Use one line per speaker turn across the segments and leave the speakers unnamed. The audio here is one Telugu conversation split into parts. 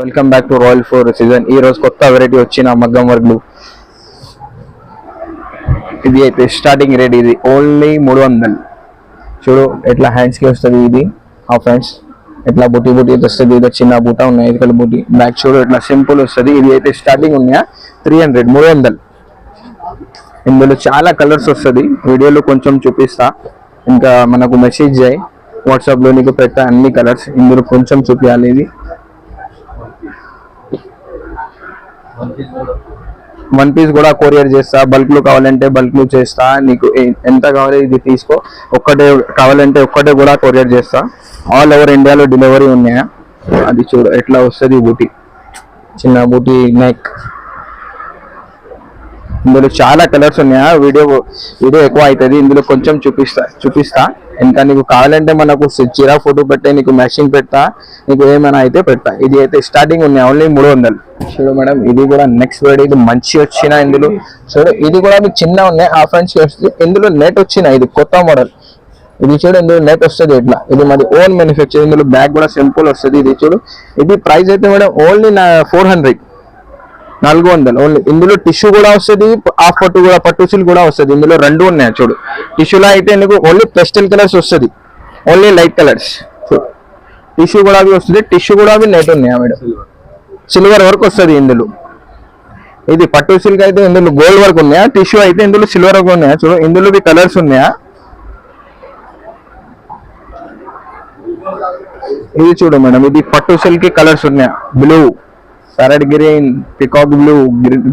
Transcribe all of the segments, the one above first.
Welcome back to royal four season. ఈ రోజు కొత్త వెరైటీ వచ్చిన మగ్గం వర్క్లు. ఇది అయితే స్టార్టింగ్ రేట్ ఇది ఓన్లీ 300. చూడు ఎట్లా హ్యాండ్స్ కి వస్తుంది. ఇది హాఫ్ హ్యాండ్స్ ఎట్లా బుట్టి బుట్టి వస్తుంది. ఇది చిన్న బుట్ట ఉన్నాయి, ఇది బుట్టి బ్యాక్ చూడు ఎట్లా సింపుల్ వస్తుంది. ఇది అయితే స్టార్టింగ్ ఉన్నాయా 300. ఇందులో చాలా కలర్స్ వస్తుంది. వీడియోలో కొంచెం చూపిస్తా, ఇంకా మనకు మెసేజ్ చేయి, వాట్సాప్లో నీకు పెట్టా అన్ని కలర్స్. ఇందులో కొంచెం చూపించాలి. ఇది వన్ పీస్ కూడా కొరియర్ చేస్తా. బల్క్ లో కావాలంటే బల్క్ లో చేస్తా. నీకు ఎంత కావాలి ఇది తీసుకో. ఒక్కటే కావాలంటే ఒక్కటే కూడా కొరియర్ చేస్తా. ఆల్ ఓవర్ ఇండియాలో డెలివరీ ఉన్నాయా. అది చూడు ఎట్లా వస్తుంది. బూటీ చిన్న బూటీ నెక్. ఇందులో చాలా కలర్స్ ఉన్నాయా. వీడియో ఎక్కువ అవుతుంది. ఇందులో కొంచెం చూపిస్తా. ఇంకా నీకు కావాలంటే మనకు చీరా ఫోటో పెట్టే, నీకు మ్యాచింగ్ పెడతా, నీకు ఏమైనా అయితే పెడతా. ఇది అయితే స్టార్టింగ్ ఉన్నాయి ఓన్లీ 300. చూడు మేడం ఇది కూడా నెక్స్ట్ వర్డ్. ఇది మంచి వచ్చిన ఇందులో చూడు. ఇది కూడా మీకు చిన్న ఉన్నాయి, హాఫ్ హ్యాండ్స్ వస్తుంది. ఇందులో నెట్ వచ్చిన ఇది కొత్త మోడల్. ఇది చూడు ఇందులో నెట్ వస్తుంది ఇట్లా. ఇది మాది ఓన్ మ్యానుఫ్యాక్చర్. ఇందులో బ్యాగ్ కూడా సింపుల్ వస్తుంది. ఇది చూడు. ఇది ప్రైస్ అయితే మేడం ఓన్లీ 400 ఓన్లీ. ఇందులో టిష్యూ కూడా వస్తుంది, హాఫ్ పట్టు కూడా, పట్టు సిల్క్ కూడా వస్తుంది. ఇందులో రెండు ఉన్నాయి చూడు. టిష్యూలో అయితే నీకు ఓన్లీ పెస్టల్ కలర్స్ వస్తుంది, ఓన్లీ లైట్ కలర్స్. టిష్యూ కూడా అవి వస్తుంది. టిష్యూ కూడా అవి నెట్ ఉన్నాయా మేడం. సిల్వర్ వర్క్ వస్తుంది ఇందులో. ఇది పట్టు సిల్క్ అయితే ఇందులో గోల్డ్ వర్క్ ఉన్నాయా. టిష్యూ అయితే ఇందులో సిల్వర్ వర్క్ ఉన్నాయా. చూడు ఇందులో కలర్స్ ఉన్నాయా. ఇది చూడు మేడం. ఇది పట్టు సిల్క్ కలర్స్ ఉన్నాయా. Blue, parrot green, peacock blue,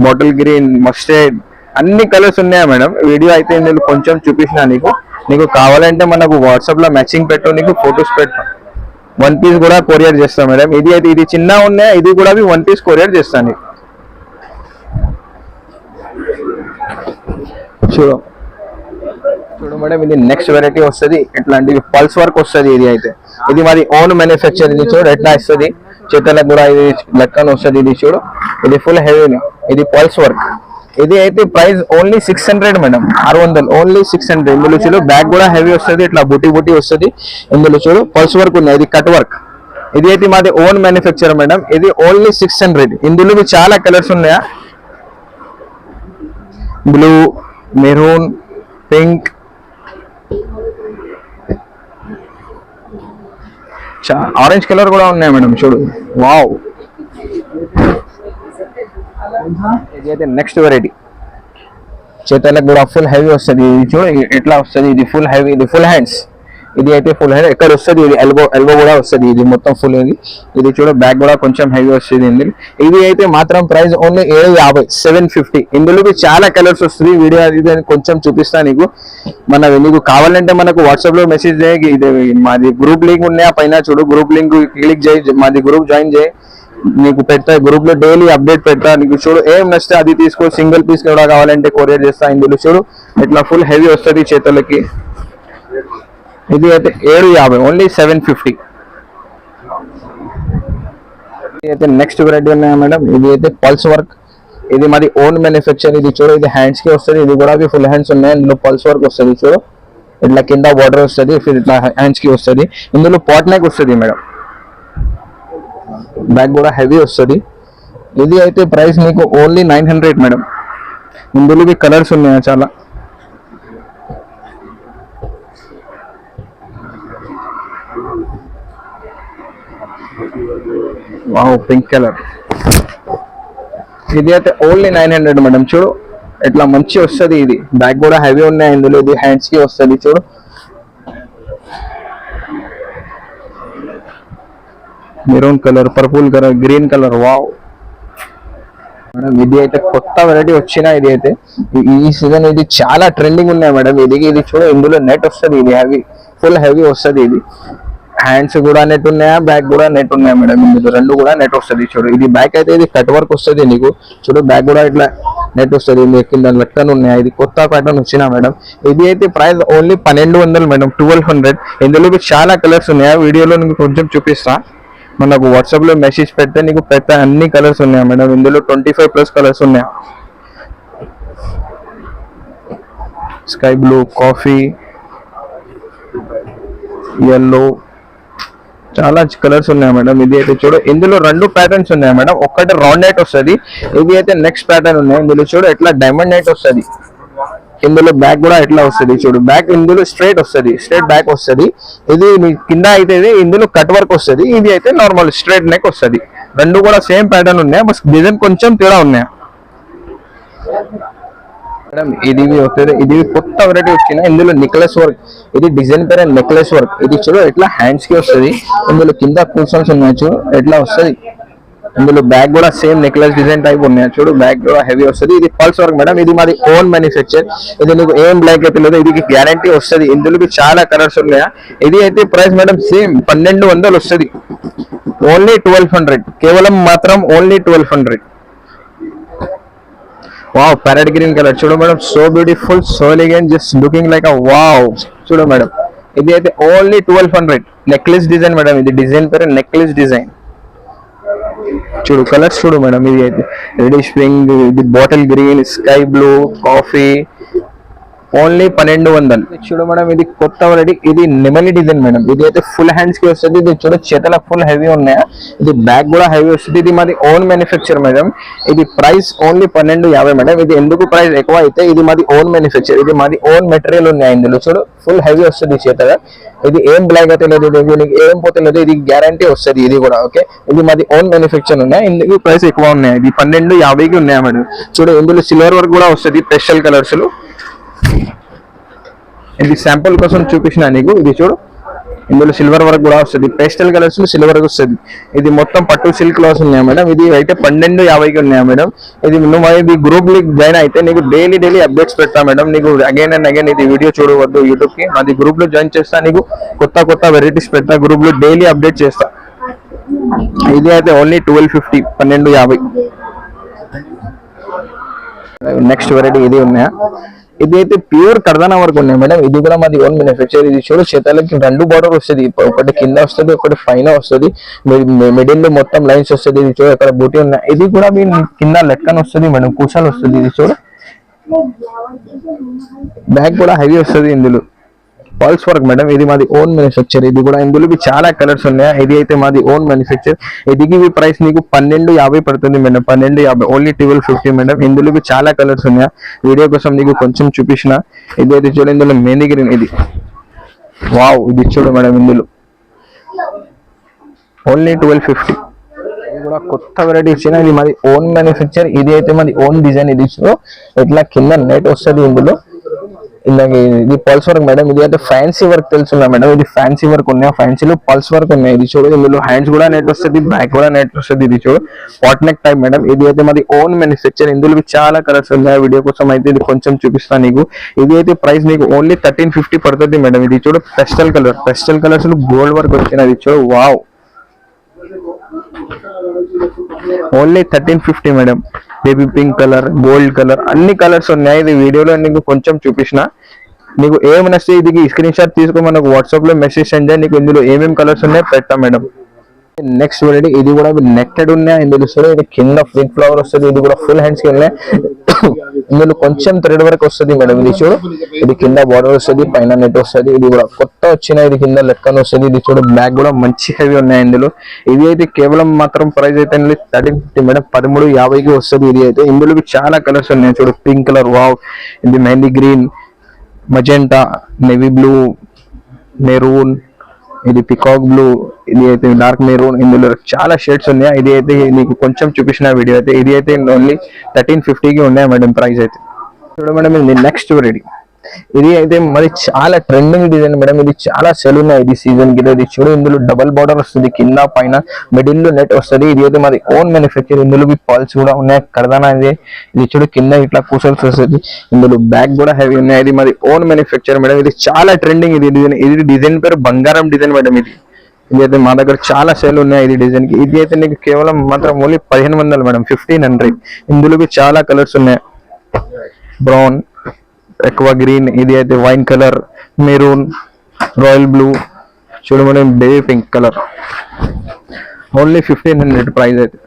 bottle green, mustard, అన్ని కలర్స్ ఉన్నాయా మేడం. వీడియో అయితే ఇందులో కొంచెం చూపించిన నీకు కావాలంటే మనకు వాట్సాప్ లో మ్యాచింగ్ పెట్టు, నీకు ఫొటోస్ పెట్టు. వన్ పీస్ కూడా కొరియర్ చేస్తాం మేడం. ఇది అయితే ఇది చిన్న ఉన్నాయా. ఇది కూడా వన్ పీస్ కొరియర్ చేస్తాను. చూడు మేడం. ఇది నెక్స్ట్ వెరైటీ వస్తుంది. ఇట్లాంటివి పల్స్ వర్క్ వస్తుంది. ఇది మాది ఓన్ మ్యానుఫ్యాక్చర్. ఇది చూడు ఎట్లా వస్తుంది. చేతులకు కూడా ఇది లెక్కన వస్తుంది. ఇది చూడు ఇది ఫుల్ హెవీ. ఇది పల్స్ వర్క్. ఇది అయితే ప్రైస్ ఓన్లీ 600 మేడం. 600 ఓన్లీ 600. ఇందులో చూడు బ్యాగ్ కూడా హెవీ వస్తుంది. ఇట్లా బుట్టి వస్తుంది. ఇందులో చూడు పల్స్ వర్క్ ఉన్నాయి. ఇది కట్ వర్క్. ఇది అయితే మాది ఓన్ మ్యానుఫ్యాక్చర్ మేడం. ఇది ఓన్లీ 600. ఇందులో చాలా కలర్స్ ఉన్నాయా. Blue, maroon, pink, orange colour కూడా ఉన్నాయి మేడం. చూడు వావ్. ఇది అయితే నెక్స్ట్ వెరైటీ. చేతులకు కూడా ఫుల్ హెవీ వస్తుంది. ఇది చూడు ఎట్లా వస్తుంది. ఇది ఫుల్ హెవీ. ఇది ఫుల్ హ్యాండ్స్. ఇది అయితే ఫుల్ హ్యాండ్ ఎక్కడ వస్తుంది. ఇది ఎల్బో కూడా వస్తుంది. ఇది మొత్తం ఫుల్ హెవీ. ఇది చూడు బ్యాగ్ కూడా కొంచెం హెవీ వస్తుంది. ఇందులో ఇది అయితే మాత్రం ప్రైస్ ఓన్లీ 750, 750. ఇందులో చాలా కలర్స్ వస్తుంది. వీడియో ఇది కొంచెం చూపిస్తా నీకు. నీకు కావాలంటే మనకు వాట్సాప్ లో మెసేజ్ చేయి. ఇది మాది గ్రూప్ లింక్ ఉన్నాయా పైన చూడు. గ్రూప్ లింక్ క్లిక్ చేయి, మాది గ్రూప్ జాయిన్ చేయి. నీకు పెడతా గ్రూప్ లో డైలీ అప్డేట్ పెడతా. నీకు చూడు ఏం నచ్చితే అది తీసుకో. సింగిల్ పీస్ కూడా కావాలంటే కొరియర్ చేస్తా. ఇందులో చూడు ఇట్లా ఫుల్ హెవీ వస్తుంది చేతులకి. ఇది అయితే 750 ఓన్లీ 750. ఇది అయితే నెక్స్ట్ వెరైటీ ఉన్నాయా మేడం. ఇది అయితే పల్స్ వర్క్. ఇది మాది ఓన్ మ్యానుఫ్యాక్చర్. ఇది చూడు ఇది హ్యాండ్స్ కి వస్తుంది. ఇది కూడా ఫుల్ హ్యాండ్స్ ఉన్నాయి. ఇందులో పల్స్ వర్క్ వస్తుంది. చూడు ఇట్లా కింద బార్డర్ వస్తుంది, ఇట్లా హ్యాండ్స్ కి వస్తుంది. ఇందులో పాట్ నెక్ వస్తుంది మేడం. బ్యాగ్ కూడా హెవీ వస్తుంది. ఇది అయితే ప్రైస్ మీకు ఓన్లీ 900 మేడం. ఇందులో కలర్స్ ఉన్నాయా చాలా. Wow pink colour. ఇది అయితే ఓన్లీ 900 మేడం. చూడు ఎట్లా మంచి వస్తుంది. ఇది బ్యాగ్ కూడా హెవీ ఉన్నాయి. ఇందులో ఇది హ్యాండ్స్ కి వస్తుంది. చూడు maroon colour, purple colour, green colour. Wow madam. ఇది అయితే కొత్త వెరైటీ వచ్చిన. ఇది అయితే ఈ సీజన్ ఇది చాలా ట్రెండింగ్ ఉన్నాయి మేడం. ఇది చూడు ఇందులో నెట్ వస్తుంది. ఇది హెవీ ఫుల్ హెవీ వస్తుంది. ఇది హ్యాండ్స్ కూడా నెట్ ఉన్నాయా, బ్యాగ్ కూడా నెట్ ఉన్నాయా మేడం. ఇందులో రెండు కూడా నెట్ వస్తుంది. చూడు ఇది బ్యాగ్ అయితే ఇది కట్ వర్క్ వస్తుంది. నీకు చూడు బ్యాగ్ కూడా ఇట్లా నెట్ వస్తుంది. కింద లెక్కన ఉన్నాయా. ఇది కొత్త ప్యాటర్న్ వచ్చినా మేడం. ఇది అయితే ప్రైస్ ఓన్లీ 1200 మేడం. 1200. ఇందులో చాలా కలర్స్ ఉన్నాయా. వీడియోలో నీకు కొంచెం చూపిస్తా. మనకు వాట్సాప్ లో మెసేజ్ పెడితే నీకు అన్ని కలర్స్ ఉన్నాయా మేడం. ఇందులో 25+ కలర్స్ ఉన్నాయా. స్కై బ్లూ, కాఫీ, yellow, చాలా కలర్స్ ఉన్నాయి మేడం. ఇది అయితే చూడు, ఇందులో రెండు ప్యాటర్న్స్ ఉన్నాయి మేడం. ఒక్కటి రౌండ్ నెట్ వస్తుంది, ఇది అయితే నెక్స్ట్ ప్యాటర్న్ ఉన్నాయి. ఇందులో చూడు ఎట్లా డైమండ్ నెట్ వస్తుంది. ఇందులో బ్యాక్ కూడా ఎట్లా వస్తుంది చూడు, బ్యాక్ ఇందులో స్ట్రైట్ వస్తుంది, స్ట్రైట్ బ్యాక్ వస్తుంది. ఇది మీ కింద అయితే ఇందులో కట్ వర్క్ వస్తుంది, ఇది అయితే నార్మల్ స్ట్రైట్ నెక్ వస్తుంది. రెండు కూడా సేమ్ ప్యాటర్న్ ఉన్నాయి, బస్ డిజైన్ కొంచెం తేడా ఉన్నాయి మేడం. ఇది వస్తుంది, ఇది కొత్త వెరైటీ వచ్చిన ఇందులో నెక్లెస్ వర్క్. ఇది డిజైన్ పేరు నెక్లెస్ వర్క్. ఇది చూడు ఎట్లా హ్యాండ్స్ కి వస్తుంది, ఇందులో కింద కూర్చొని ఉన్నాయి చూడు ఎట్లా వస్తుంది. ఇందులో బ్యాగ్ కూడా సేమ్ నెక్లెస్ డిజైన్ టైప్ ఉన్నాయి చూడు, బ్యాగ్ కూడా హెవీ వస్తుంది. ఇది పల్స్ వర్క్ మేడం, ఇది మాది ఓన్ మ్యానుఫ్యాక్చర్. ఇది నీకు ఏం బ్లాక్ అయితే లేదు, ఇది గ్యారంటీ వస్తుంది. ఇందులో చాలా కలర్స్ ఉన్నాయా. ఇది అయితే ప్రైస్ మేడం సేమ్ 1200 వస్తుంది, ఓన్లీ 1200, కేవలం మాత్రం only 1200. Wow, parrot green colour చూడు madam, so beautiful, so elegant, just looking like a wow. చూడు మేడం, ఇది అయితే ఓన్లీ 1200. నెక్లెస్ డిజైన్ మేడం, ఇది డిజైన్ పేరు నెక్లెస్ డిజైన్. చూడు కలర్స్ చూడు మేడం, ఇది అయితే రెడిష్ పింక్, ఇది bottle green, sky blue, coffee, only 1200. చూడు మేడం, ఇది కొత్త వెరైటీ, ఇది నెమలి డిజైన్ మేడం. ఇది అయితే ఫుల్ హ్యాండ్స్ కి వస్తుంది. ఇది చూడ చేతలకు ఫుల్ హెవీ ఉన్నాయా. ఇది బ్యాగ్ కూడా హెవీ వస్తుంది. ఇది మాది ఓన్ మ్యానుఫ్యాక్చర్ మేడం. ఇది ప్రైస్ ఓన్లీ 1250 మేడం. ఇది ఎందుకు ప్రైస్ ఎక్కువ అయితే, ఇది మాది ఓన్ మ్యానుఫ్యాక్చర్, ఇది మాది ఓన్ మెటీరియల్ ఉన్నాయి. ఇందులో చూడు ఫుల్ హెవీ వస్తుంది చేతగా. ఇది ఏం బ్లాక్ అయితే లేదు, దీనికి ఏం పోతే లేదు, ఇది గ్యారంటీ వస్తుంది. ఇది కూడా ఓకే, ఇది మాది ఓన్ మ్యానుఫ్యాక్చర్ ఉన్నాయి. ఇందుకు ప్రైస్ ఎక్కువ ఉన్నాయి. ఇది 1250కి ఉన్నాయా మేడం. చూడు ఇందులో సిల్వర్ వర్క్ కూడా వస్తుంది, పెస్టల్ కలర్స్ లో. ఇది శాంపుల్ కోసం చూపించిన నీకు. ఇది చూడు ఇందులో సిల్వర్ వర్క్ కూడా వస్తుంది, పేస్టల్ కలర్స్ లో సిల్వర్ వర్క్ వస్తుంది. ఇది మొత్తం పట్టు సిల్క్ క్లాత్స్ ఉన్నాయి మేడం. ఇది అయితే 1250కి ఉన్నాయా మేడం. ఇది నువ్వు ఇది గ్రూప్ లింక్ జాయిన్ అయితే నీకు డైలీ అప్డేట్స్ పెడతా మేడం. నీకు అగైన్ అండ్ అగైన్ ఇది వీడియో చూడవద్దు యూట్యూబ్ కి. అది గ్రూప్ లో జాయిన్ చేస్తా, నీకు కొత్త వెరైటీస్ పెడతా, గ్రూప్ లో డైలీ అప్డేట్ చేస్తా. ఇది అయితే ఓన్లీ 1250, 1250. నెక్స్ట్ వెరైటీ ఇది ఉన్నాయా. ఇది అయితే ప్యూర్ కర్దానా వర్క్ ఉన్నాయి మేడం. ఇది కూడా మాది ఓన్ మ్యానుఫ్యాక్చర్. ఇది చూడు చేతాలకి రెండు బార్డర్ వస్తుంది, ఒకటి కింద వస్తుంది, ఒకటి పైన వస్తుంది. మిడిల్ లో మొత్తం లైన్స్ వస్తుంది. ఇది చూడు అక్కడ బూటీ ఉన్నాయి. ఇది కూడా మీ కింద లెక్కన వస్తుంది మేడం, కూసాలు వస్తుంది. ఇది చూడు బ్యాగ్ కూడా హెవీ వస్తుంది. ఇందులో పల్స్ వర్క్ మేడం, ఇది మాది ఓన్ మ్యానుఫ్యాక్చర్. ఇది కూడా ఇందులో చాలా కలర్స్ ఉన్నాయి. ఇది అయితే మాది ఓన్ మ్యానుఫ్యాక్చర్. ఇది ప్రైస్ నీకు 1250 పడుతుంది మేడం, 1250, ఓన్లీ 1250 మేడం. ఇందులో చాలా కలర్స్ ఉన్నాయి. వీడియో కోసం నీకు కొంచెం చూపించిన. ఇది అయితే చూడు ఇందులో మెహందీ గ్రీన్, ఇది వావ్. ఇది చూడు మేడం, ఇందులో ఓన్లీ 1250. ఇది కూడా కొత్త వెరైటీ ఇచ్చిన, ఇది మాది ఓన్ మ్యానుఫ్యాక్చర్. ఇది అయితే మాది ఓన్ డిజైన్. ఇది చూడు ఇట్లా కింద నెట్ వస్తుంది. ఇందులో ఇది పల్స్ వర్క్ మేడం. ఇది అయితే ఫ్యాన్సీ వర్క్ తెలుసున్నా మేడం. ఇది ఫ్యాన్సీ వర్క్ ఉన్నాయి, ఫ్యాన్సీలో పల్స్ వర్క్ ఉన్నాయి. ఇది చూడు ఇందులో హ్యాండ్స్ కూడా నెట్ వస్తుంది, బ్యాక్ కూడా నెట్ వస్తుంది. ఇది చూడు పాట్ నెక్ టైప్ మేడం. ఇది అయితే మాది ఓన్ మ్యానుఫ్యాక్చర్. ఇందులో చాలా కలర్స్ ఉన్నాయి. వీడియో కోసం అయితే ఇది కొంచెం చూపిస్తాను నీకు. ఇది అయితే ప్రైస్ నీకు ఓన్లీ 1350 పడుతుంది మేడం. ఇది చూడు పెస్టల్ కలర్స్ లో గోల్డ్ వర్క్ వచ్చినది. చూడు wow, only 1350 madam. Baby pink colour, gold colour, అన్ని కలర్స్ ఉన్నాయి. ఇది వీడియోలో నీకు కొంచెం చూపించిన. నీకు ఏమైనా ఇది స్క్రీన్ షాట్ తీసుకో, మనకు వాట్సాప్ లో మెసేజ్ సెండ్ చేయండి. నీకు ఇందులో ఏమేమి కలర్స్ ఉన్నాయో పెడతా మేడం. నెక్స్ట్ వెరైటీ ఇది కూడా నెట్టెడ్ ఉన్నాయి. ఇందులో చూడు ఇది కింద ఫ్లిక్ ఫ్లవర్ వస్తుంది. ఇది కూడా ఫుల్ హ్యాండ్స్ కి ఉన్నాయి. ఇందులో కొంచెం థ్రెడ్ వర్క్ వస్తుంది మేడం. ఇది చూడు ఇది కింద బార్డర్ వస్తుంది, పైన నెట్ వస్తుంది. ఇది కూడా కొత్త వచ్చిన, ఇది కింద లెక్కన వస్తుంది. ఇది చూడు బ్యాగ్ కూడా మంచి హెవీ ఉన్నాయి. ఇందులో ఇది అయితే కేవలం మాత్రం ప్రైస్ అయితే 1350 మేడం, 1350కి వస్తుంది. ఇది అయితే ఇందులో చాలా కలర్స్ ఉన్నాయి. చూడు పింక్ కలర్ వావ్, ఇది mehndi green, magenta, navy blue, maroon, ఇది పికాక్ బ్లూ, ఇది అయితే డార్క్ మెరూన్. ఇందులో చాలా షేడ్స్ ఉన్నాయి. ఇది అయితే నీకు కొంచెం చూపించిన వీడియో అయితే. ఇది అయితే ఓన్లీ 1350కి ఉన్నాయి మేడం ప్రైస్ అయితే. చూడ మేడం ఇది నెక్స్ట్ వెరైటీ. ఇది అయితే మరి చాలా ట్రెండింగ్ డిజైన్ మేడం. ఇది చాలా సెల్ ఉన్నాయి ఇది సీజన్ కి. ఇది చూడు ఇందులో డబల్ బార్డర్ వస్తుంది, కింద పైన మిడిల్ లో నెట్ వస్తుంది. ఇది అయితే మాది ఓన్ మ్యానుఫ్యాక్చర్. ఇందులో పల్స్ కూడా ఉన్నాయి, కర్దానా ఇది. ఇది చూడు కింద ఇట్లా కూసల్స్ వస్తుంది. ఇందులో బ్యాగ్ కూడా హెవీ ఉన్నాయి. ఇది మాది ఓన్ మ్యానుఫ్యాక్చర్ మేడం. ఇది చాలా ట్రెండింగ్. ఇది డిజైన్ పేరు బంగారం డిజైన్ మేడం. ఇది అయితే మా దగ్గర చాలా సేల్ ఉన్నాయి ఇది డిజైన్ కి. ఇది అయితే నీకు కేవలం మాత్రం ఓన్లీ 1500 మేడం, 1500. ఇందులో చాలా కలర్స్ ఉన్నాయి, బ్రౌన్, ఎక్కువ గ్రీన్, ఇది అయితే wine colour, maroon, royal blue, చూడు madam baby pink colour. Only 1500 price అయితే.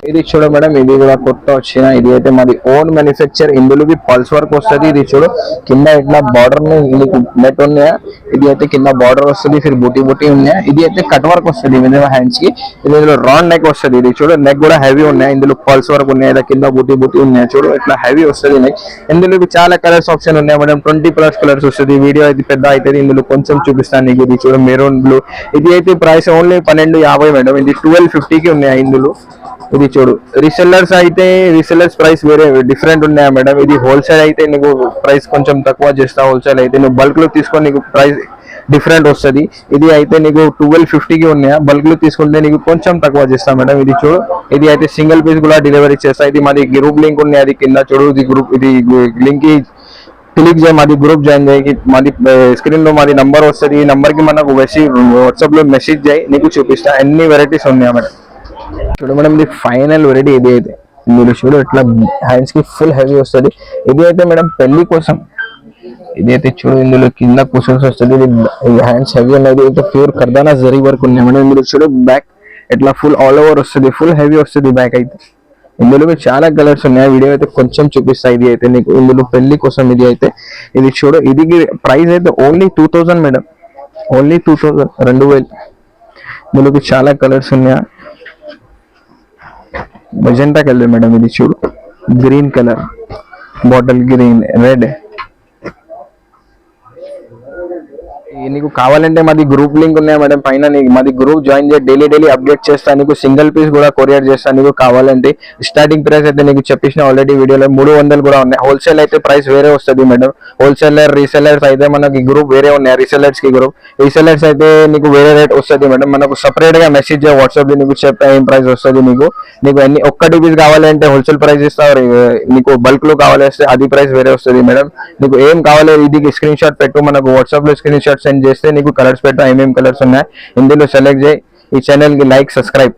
ఇది చూడు మేడం, ఇది కూడా కొత్త వచ్చిన, ఇది అయితే మాది ఓన్ మ్యానుఫ్యాక్చర్. ఇందులో పల్స్ వర్క్ వస్తుంది. ఇది చూడు కింద ఇట్లా బార్డర్ నీకు నెట్ ఉన్నాయా, ఇది అయితే కింద బార్డర్ వస్తుంది, ఫిర్ బూటీ బూటీ ఉన్నాయా. ఇది అయితే కట్ వర్క్ వస్తుంది హ్యాండ్స్ కి. ఇందులో రౌండ్ నెక్ వస్తుంది. ఇది చూడు నెక్ కూడా హెవీ ఉన్నాయి. ఇందులో పల్స్ వర్క్ ఉన్నాయి, కింద బూటీ బూటీ ఉన్నాయి. చూడు ఇట్లా హెవీ వస్తుంది నెక్. ఇందులో చాలా కలర్స్ ఆప్షన్ ఉన్నాయి మేడం, 20+ కలర్స్ వస్తుంది. వీడియో అయితే పెద్ద అవుతుంది, ఇందులో కొంచెం చూపిస్తాను నీకు. ఇది చూడు మెరూన్ బ్లూ, ఇది అయితే ప్రైస్ ఓన్లీ 1250 మేడం. ఇది 1250కి ఉన్నాయి ఇందులో. ఇది చూడు రీసెల్లర్స్ అయితే రీసెల్లర్స్ ప్రైస్ వేరే డిఫరెంట్ ఉన్నాయా మేడం. ఇది హోల్సేల్ అయితే నీకు ప్రైస్ కొంచెం తక్కువ చేస్తా, హోల్సేల్ అయితే నువ్వు బల్క్ లో తీసుకొని నీకు ప్రైస్ డిఫరెంట్ వస్తుంది. ఇది అయితే నీకు 1250కి ఉన్నాయా, బల్క్ లో తీసుకుంటే నీకు కొంచెం తక్కువ చేస్తా మేడం. ఇది చూడు ఇది అయితే సింగిల్ పీస్ కూడా డెలివరీ చేస్తా. ఇది మాది గ్రూప్ లింక్ ఉన్నాయి, అది కింద చూడు. ఇది గ్రూప్, ఇది లింక్ కి క్లిక్ చేయి, మాది గ్రూప్ జాయిన్ చేయి. మాది స్క్రీన్ లో మాది నంబర్ వస్తుంది. ఈ నంబర్ కి మనకు వాట్సాప్ లో మెసేజ్ చేయి, నీకు చూపిస్తా. అన్ని వెరైటీస్ ఉన్నాయా మేడం. చూడు మేడం ఇది ఫైనల్ వెరైటీ. ఇది అయితే మీరు చూడు ఇట్లా హ్యాండ్స్ కి ఫుల్ హెవీ వస్తుంది. ఇది అయితే మేడం పెళ్లి కోసం. ఇది అయితే చూడు ఇందులో కింద కుషన్స్ వస్తుంది. ఇది హ్యాండ్స్ హెవీ ఉన్నది. అయితే ప్యూర్ కర్దానా జరీ వర్క్ ఉన్నాయి మేడం. ఇందులో చూడు బ్యాక్ ఇట్లా ఫుల్ ఆల్ ఓవర్ వస్తుంది, ఫుల్ హెవీ వస్తుంది బ్యాక్ అయితే. ఇందులో చాలా కలర్స్ ఉన్నాయి. వీడియో అయితే కొంచెం చూపిస్తా. ఇది అయితే నీకు ఇందులో పెళ్లి కోసం. ఇది అయితే ఇది చూడు, ఇది ప్రైస్ అయితే ఓన్లీ 2000 మేడం, ఓన్లీ 2000, 2000. ఇందులో చాలా కలర్స్ ఉన్నాయి. మెజెంటా కలర్ మేడం, ఇది చూడు green colour, bottle green, red. నీకు కావాలంటే మాది గ్రూప్ లింక్ ఉన్నాయి మేడం పైన. మాది గ్రూప్ జాయిన్ చేసి డైలీ అప్డేట్ చేస్తాను. నీకు సింగిల్ పీస్ కూడా కొరియర్ చేస్తాను. నీకు కావాలంటే స్టార్టింగ్ ప్రైస్ అయితే నీకు చెప్పేసిన ఆల్రెడీ వీడియోలో 300 కూడా ఉన్నాయి. హోల్సేల్ అయితే ప్రైస్ వేరే వస్తుంది మేడం. హోల్సేలర్ రీసెలర్స్ అయితే మనకి గ్రూప్ వేరే ఉన్నాయి. రీసెలర్స్ కి గ్రూప్, రీసెలర్స్ అయితే నీకు వేరే రేట్ వస్తుంది మేడం. మనకు సపరేట్ గా మెసేజ్ చేయ వాట్సాప్ లో, నీకు చెప్తా ఏం ప్రైస్ వస్తుంది. నీకు ఎన్ని ఒక్కటి పీస్ కావాలంటే హోల్సేల్ ప్రైస్ ఇస్తావు. నీకు బల్క్ లో కావాలంటే అది ప్రైస్ వేరే వస్తుంది మేడం. నీకు ఏం కావాలి ఇది స్క్రీన్ షాట్ పెట్టు, మనకు వాట్సాప్ లో స్క్రీన్ షాట్ సెండ్ చేస్తే నీకు కలర్స్ పెట్టా, ఏమేమి కలర్స్ ఉన్నాయి ఇందులో సెలెక్ట్ చేయి. ఈ ఛానల్ కి లైక్, సబ్స్క్రైబ్.